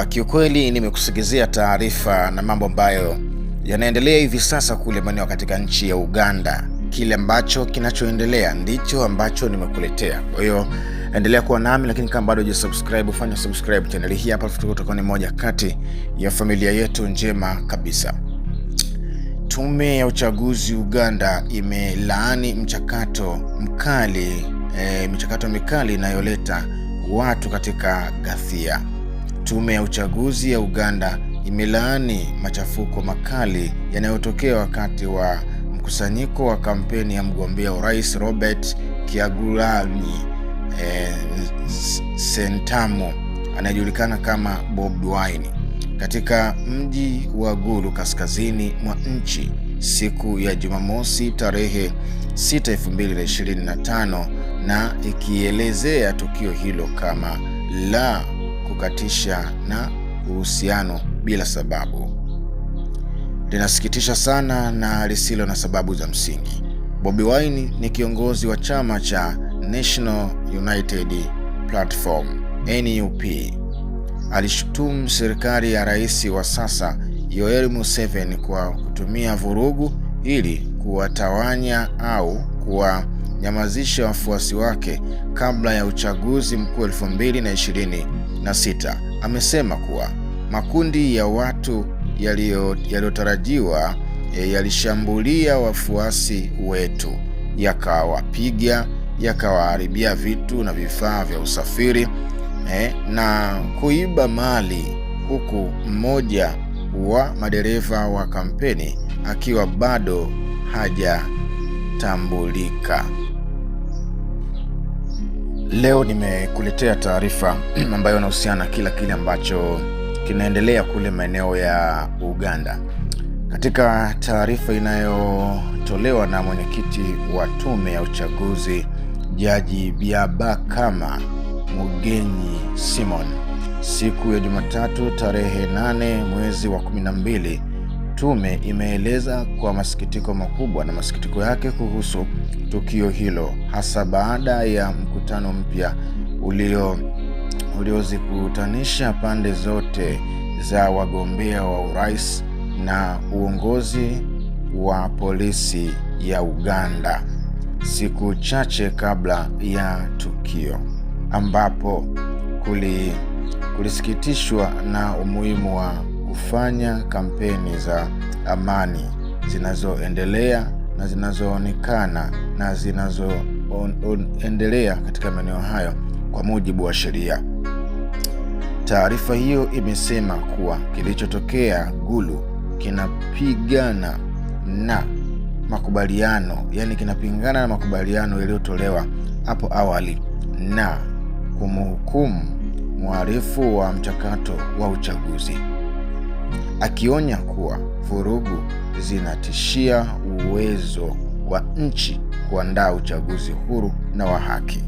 Kiukweli nimekusogezea taarifa na mambo ambayo yanaendelea hivi sasa kule maeneo katika nchi ya Uganda. Kile ambacho kinachoendelea ndicho ambacho nimekuletea. Kwa hiyo endelea kuwa nami, lakini kama bado hujasubscribe, fanya subscribe channel hii hapa, tutakuwa ni moja kati ya familia yetu njema kabisa. Tume ya uchaguzi Uganda imelaani michakato mikali inayoleta watu katika ghasia. Tume ya uchaguzi ya Uganda imelaani machafuko makali yanayotokea wakati wa mkusanyiko wa kampeni ya mgombea urais Robert Kyagulanyi Ssentamu anayejulikana kama Bobi Wine katika mji wa Gulu kaskazini mwa nchi siku ya Jumamosi tarehe 6 2025, na ikielezea tukio hilo kama la kukatisha na uhusiano bila sababu. Linasikitisha sana na lisilo na sababu za msingi. Bobi Wine ni kiongozi wa chama cha National United Platform NUP. Alishutumu serikali ya rais wa sasa Yoweri Museveni kwa kutumia vurugu ili kuwatawanya au kuwanyamazisha wafuasi wake kabla ya uchaguzi mkuu 2026. Amesema kuwa makundi ya watu yaliyotarajiwa yalishambulia wafuasi wetu, yakawapiga, yakawaharibia vitu na vifaa vya usafiri na kuiba mali, huku mmoja wa madereva wa kampeni akiwa bado hajatambulika. Leo nimekuletea taarifa ambayo inahusiana kile ambacho kinaendelea kule maeneo ya Uganda. Katika taarifa inayotolewa na mwenyekiti wa tume ya uchaguzi Jaji Byabakama Mugenyi Simon siku ya Jumatatu tarehe 8 mwezi wa 12, tume imeeleza kwa masikitiko makubwa na masikitiko yake kuhusu tukio hilo, hasa baada ya mkutano mpya uliozikutanisha pande zote za wagombea wa urais na uongozi wa polisi ya Uganda siku chache kabla ya tukio, ambapo kulisikitishwa na umuhimu wa kufanya kampeni za amani zinazoendelea na zinazoonekana na zinazoendelea katika maeneo hayo kwa mujibu wa sheria. Taarifa hiyo imesema kuwa kilichotokea Gulu kinapingana na makubaliano yaliyotolewa hapo awali na kumhukumu mhalifu wa mchakato wa uchaguzi, akionya kuwa vurugu zinatishia uwezo wa nchi kuandaa uchaguzi huru na wa haki.